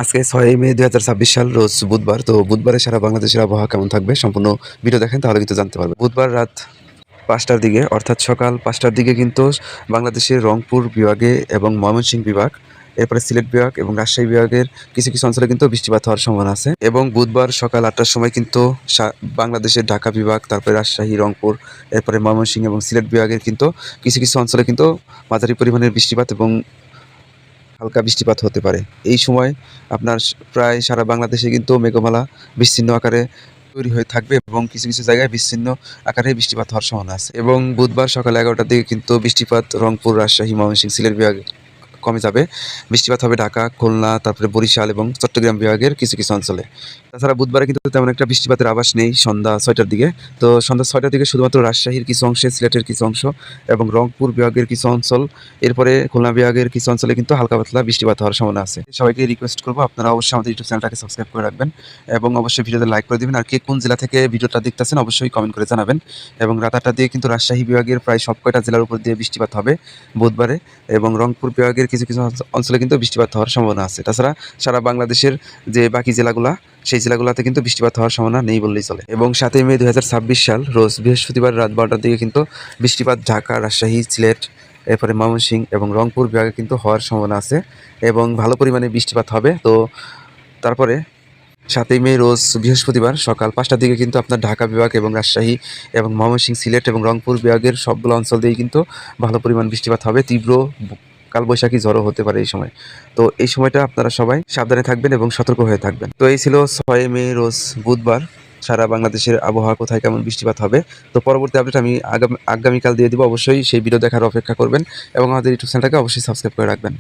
আজকে 6 মে 2026 সাল রোজ বুধবার। তো বুধবারে সারা বাংলাদেশের আবহাওয়া কেমন থাকবে সম্পূর্ণ ভিডিও দেখেন তাহলে কিন্তু জানতে পারবেন। বুধবার রাত 5টার দিকে অর্থাৎ সকাল 5টার দিকে কিন্তু বাংলাদেশের রংপুর বিভাগে এবং ময়মনসিংহ বিভাগ, এরপরে সিলেট বিভাগ এবং রাজশাহী বিভাগের কিছু কিছু অঞ্চলে কিন্তু বৃষ্টিপাত হওয়ার সম্ভাবনা আছে। এবং বুধবার সকাল 8টার সময় কিন্তু বাংলাদেশের ঢাকা বিভাগ, তারপরে রাজশাহী, রংপুর, এরপরে ময়মনসিংহ এবং সিলেট বিভাগের কিন্তু কিছু কিছু অঞ্চলে কিন্তু মাঝারি পরিমাণের বৃষ্টিপাত এবং হালকা বৃষ্টিপাত হতে পারে। এই সময় আপনার প্রায় সারা বাংলাদেশে কিন্তু মেঘমালা বিচ্ছিন্ন আকারে তৈরি হয়ে থাকবে এবং কিছু কিছু জায়গায় বিচ্ছিন্ন আকারে বৃষ্টিপাত হওয়ার সম্ভাবনা আছে। এবং বুধবার সকাল 11টার দিকে কিন্তু বৃষ্টিপাত রংপুর, রাজশাহী, ময়মনসিংহ, সিলেট বিভাগে কমে যাবে। বৃষ্টিপাত হবে ঢাকা, খুলনা, তারপরে বরিশাল এবং চট্টগ্রাম বিভাগের কিছু কিছু অঞ্চলে। তাছাড়া বুধবারে কিন্তু তেমন একটা বৃষ্টিপাতের আভাস নেই সন্ধ্যা 6টার দিকে। তো সন্ধ্যা 6টার দিকে শুধুমাত্র রাজশাহীর কিছু অংশে, সিলেটের কিছু অংশ এবং রংপুর বিভাগের কিছু অঞ্চল, এরপরে খুলনা বিভাগের কিছু অঞ্চলে কিন্তু হালকা পাতলা বৃষ্টিপাত হওয়ার সম্ভাবনা আছে। সবাইকে রিকোয়েস্ট করবো আপনারা অবশ্যই আমাদের ইউটিউব চ্যানেলটাকে সাবস্ক্রাইব করে রাখবেন এবং অবশ্যই ভিডিওতে লাইক করে দিবেন। আর কে কোন জেলা থেকে ভিডিওটা দেখতেছেন অবশ্যই কমেন্ট করে জানাবেন। এবং রাত 8টার দিকে কিন্তু রাজশাহী বিভাগের প্রায় সব কয়টা জেলার উপর দিয়ে বৃষ্টিপাত হবে বুধবারে এবং রংপুর বিভাগের কিছু কিছু অঞ্চলে কিন্তু বৃষ্টিপাত হওয়ার সম্ভাবনা আছে। তাছাড়া সারা বাংলাদেশের যে বাকি জেলাগুলা, সেই জেলাগুলোতে কিন্তু বৃষ্টিপাত হওয়ার সম্ভাবনা নেই বললেই চলে। এবং 7 মে 2026 সাল রোজ বৃহস্পতিবার রাত 12টার দিকে কিন্তু বৃষ্টিপাত ঢাকা, রাজশাহী, সিলেট, এরপরে ময়মনসিংহ এবং রংপুর বিভাগে কিন্তু হওয়ার সম্ভাবনা আছে এবং ভালো পরিমাণে বৃষ্টিপাত হবে। তো তারপরে 7 মে রোজ বৃহস্পতিবার সকাল 5টার দিকে কিন্তু আপনার ঢাকা বিভাগ এবং রাজশাহী এবং ময়মনসিংহ, সিলেট এবং রংপুর বিভাগের সবগুলো অঞ্চল দিয়েই কিন্তু ভালো পরিমাণ বৃষ্টিপাত হবে। তীব্র কালবৈশাখী ঝড়ও হতে পারে এই সময়। তো এই সময়টা আপনারা সবাই সাবধানে থাকবেন এবং সতর্ক হয়ে থাকবেন। তো এই ছিল 6 মে রোজ বুধবার সারা বাংলাদেশের আবহাওয়া কোথায় কেমন বৃষ্টিপাত হবে। তো পরবর্তী আপডেট আমি আগামীকাল দিয়ে দিব। অবশ্যই সেই ভিডিও দেখার অপেক্ষা করবেন এবং আমাদের ইউটিউব চ্যানেলটাকে অবশ্যই সাবস্ক্রাইব করে রাখবেন।